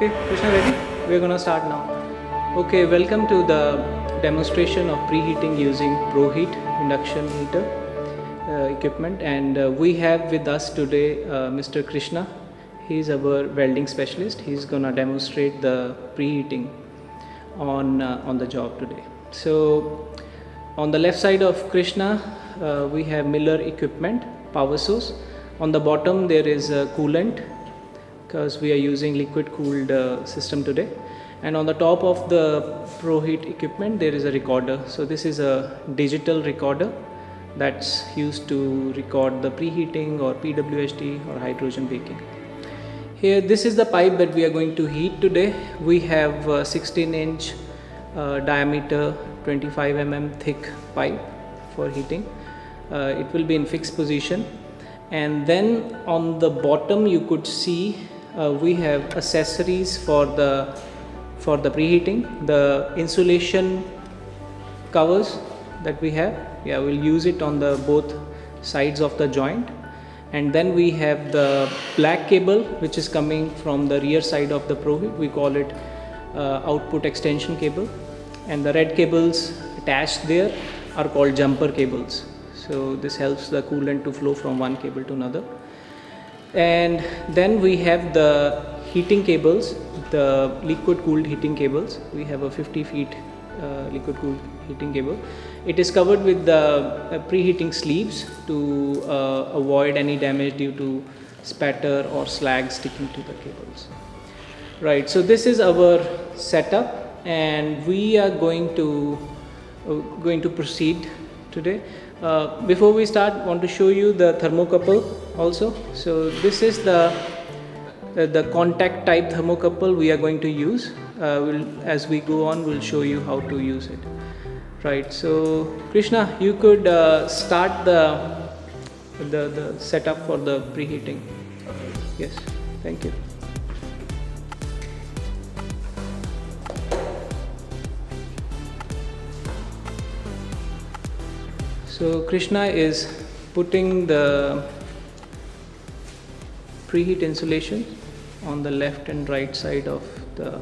Okay, Krishna, ready? We're gonna start now. Okay, welcome to the demonstration of preheating using ProHeat induction heater equipment, and we have with us today Mr. Krishna. He's our welding specialist. He's gonna demonstrate the preheating on the job today. So on the left side of Krishna, we have Miller equipment, power source. On the bottom there is a coolant, because we are using liquid cooled system today. And on the top of the ProHeat equipment there is a recorder. So this is a digital recorder that's used to record the preheating or PWHT or hydrogen baking. Here, this is the pipe that we are going to heat today. We have 16-inch diameter, 25 mm thick pipe for heating. It will be in fixed position, and then on the bottom you could see we have accessories for the preheating. The insulation covers that we have, we'll use it on the both sides of the joint. And then we have the black cable which is coming from the rear side of the ProHeat. We call it output extension cable, and the red cables attached there are called jumper cables. So this helps the coolant to flow from one cable to another. And then we have the heating cables, the liquid cooled heating cables. We have a 50 feet liquid cooled heating cable. It is covered with the preheating sleeves to avoid any damage due to spatter or slag sticking to the cables. Right, so this is our setup, and we are going to proceed today. Before we start, I want to show you the thermocouple also. So this is the contact type thermocouple we are going to use. As we go on, we'll show you how to use it. Right, so Krishna, you could start the setup for the preheating. Yes, thank you. So Krishna is putting the preheat insulation on the left and right side of the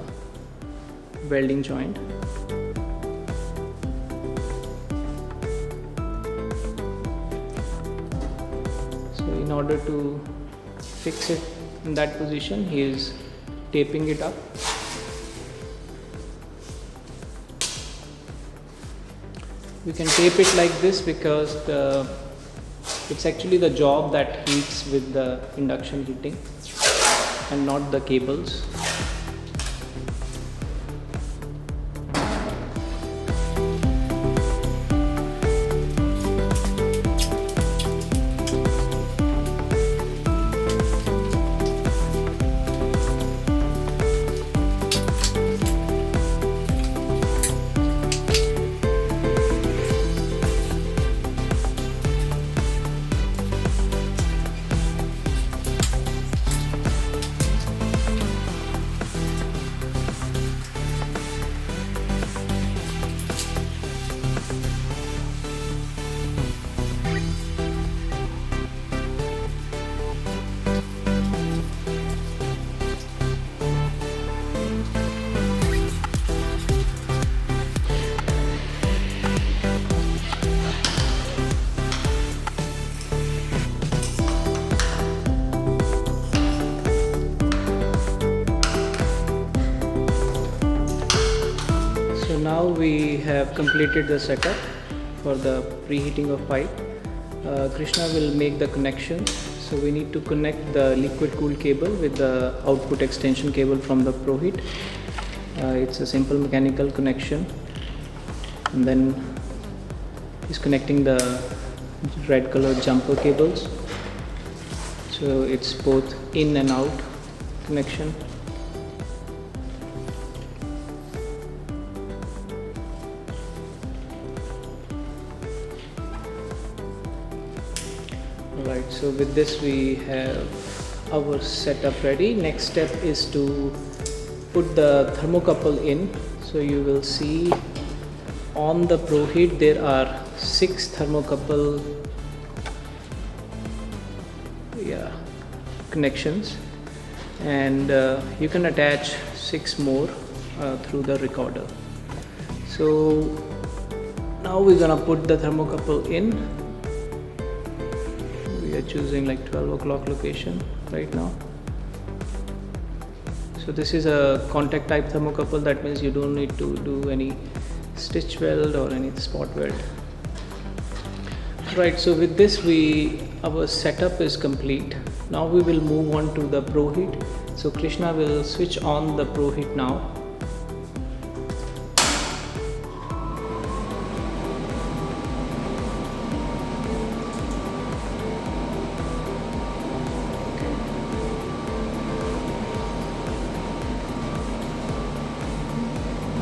welding joint. So in order to fix it in that position, he is taping it up. We can tape it like this because it's actually the job that heats with the induction heating and not the cables. Now we have completed the setup for the preheating of pipe. Krishna will make the connections. So we need to connect the liquid cooled cable with the output extension cable from the ProHeat. It's a simple mechanical connection, and then he's connecting the red colored jumper cables. So it's both in and out connection. Right, so with this we have our setup ready. Next step is to put the thermocouple in. So you will see on the ProHeat there are 6 thermocouple connections, and you can attach 6 more through the recorder. So now we're gonna put the thermocouple in. We are choosing like 12 o'clock location right now. So this is a contact type thermocouple. That means you don't need to do any stitch weld or any spot weld. Right, so with this our setup is complete. Now we will move on to the ProHeat. So Krishna will switch on the ProHeat now.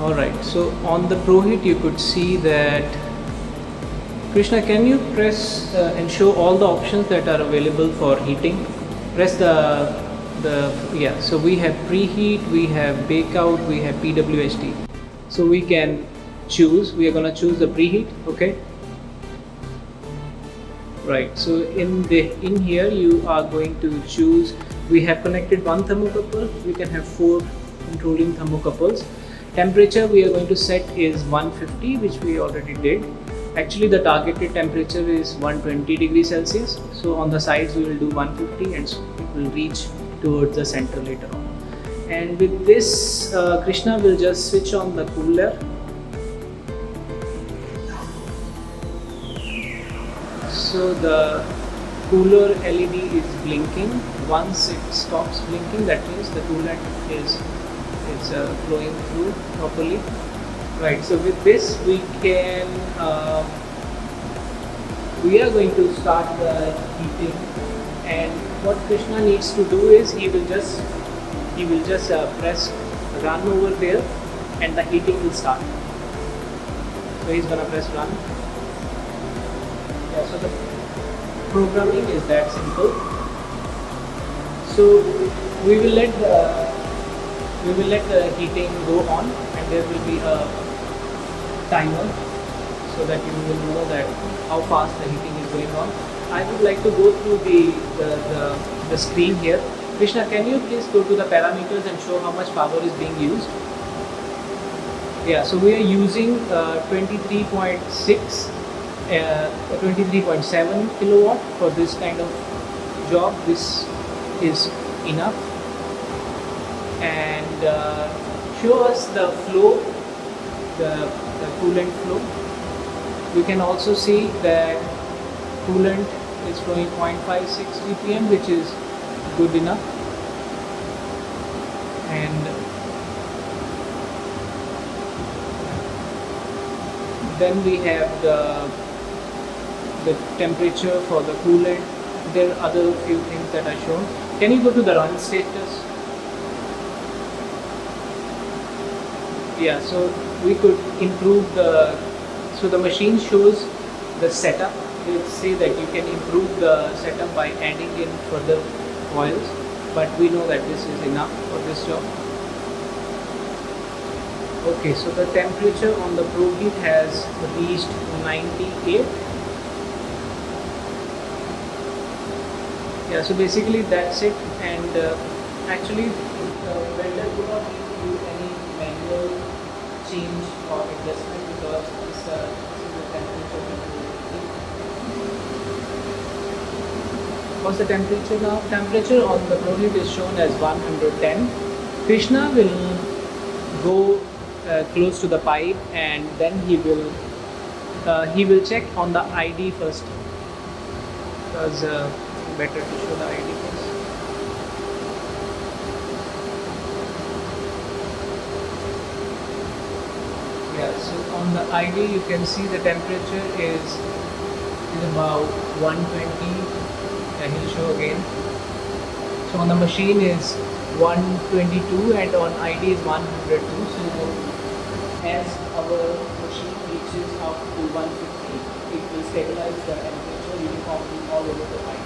Alright, so on the ProHeat you could see that, Krishna, can you press and show all the options that are available for heating? Press yeah, so we have preheat, we have bake out, we have PWHT. So we can choose, we are going to choose the preheat, okay? Right, so in here you are going to choose, we have connected one thermocouple, we can have 4 controlling thermocouples. Temperature we are going to set is 150, which we already did. Actually the targeted temperature is 120 degrees Celsius. So on the sides we will do 150 and it will reach towards the center later on. And with this Krishna will just switch on the cooler. So the cooler LED is blinking. Once it stops blinking, that means the coolant is flowing through properly. Right, so with this we can we are going to start the heating, and what Krishna needs to do is he will just press run over there and the heating will start. So he's gonna press run. Yeah, so the programming is that simple. So we will let the heating go on, and there will be a timer so that you will know that how fast the heating is going on. I would like to go through the screen here. Krishna, can you please go to the parameters and show how much power is being used? Yeah, so we are using 23.6, 23.7 kilowatt for this kind of job. This is enough. And show us the flow, the coolant flow. We can also see that coolant is flowing 0.56 ppm, which is good enough. And then we have the temperature for the coolant. There are other few things that are shown. Can you go to the run status? Yeah, so we could improve so the machine shows the setup. They say that you can improve the setup by adding in further coils, but we know that this is enough for this job. Okay, so the temperature on the ProHeat has reached 98. Yeah, so basically that's it, and actually the welder do not need to do any manual change or adjustment because this is the temperature. What's the temperature now? Temperature on the ProHeat is shown as 110. Krishna will go close to the pipe, and then he will check on the ID first, because better to show the ID first. Yeah, so on the ID you can see the temperature is about 120. He'll show again. So on the machine is 122 and on ID is 102. So as our machine reaches up to 150, it will stabilize the temperature uniformly all over the pipe.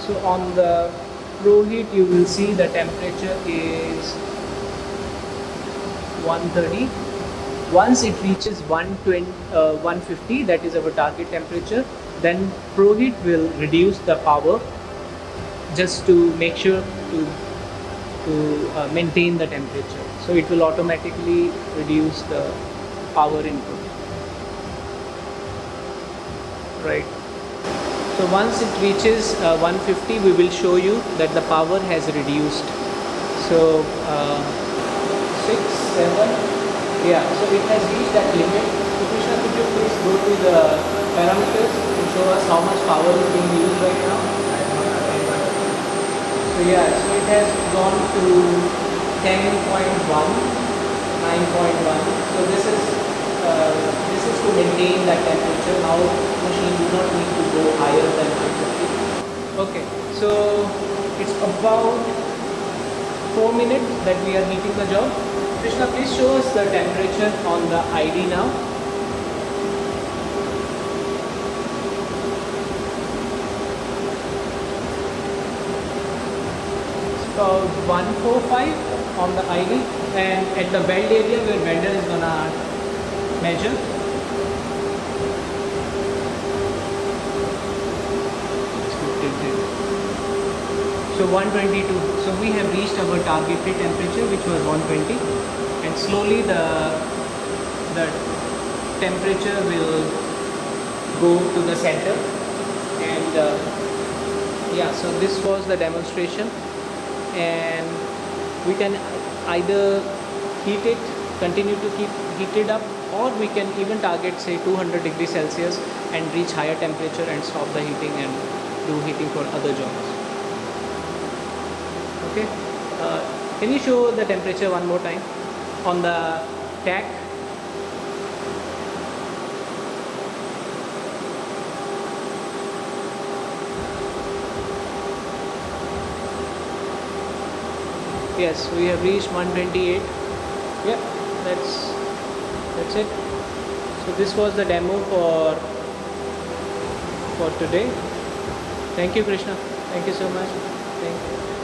So on the ProHeat you will see the temperature is 130. Once it reaches 150, that is our target temperature, then ProHeat will reduce the power just to make sure to maintain the temperature. So it will automatically reduce the power input, right? So once it reaches 150, we will show you that the power has reduced. So 6, 7, yeah, so it has reached that limit. So Krishna, could you please go to the parameters and show us how much power is being used right now? So yeah, so it has gone to 10.1, 9.1. So this is to maintain that temperature. Now machine do not need to go higher than 150. Okay, so it's about 4 minutes that we are heating the job. Krishna, please show us the temperature on the ID now. It's about 145 on the ID, and at the weld area where welder is gonna measure. So 122. So we have reached our targeted temperature, which was 120, and slowly the temperature will go to the center. And yeah, so this was the demonstration, and we can either heat it, continue to keep heated up, or we can even target say 200 degrees Celsius and reach higher temperature and stop the heating and do heating for other jobs. Okay, can you show the temperature one more time on the tack? Yes, we have reached 128. Yeah, that's it. So this was the demo for today. Thank you, Krishna. Thank you so much. Thank you.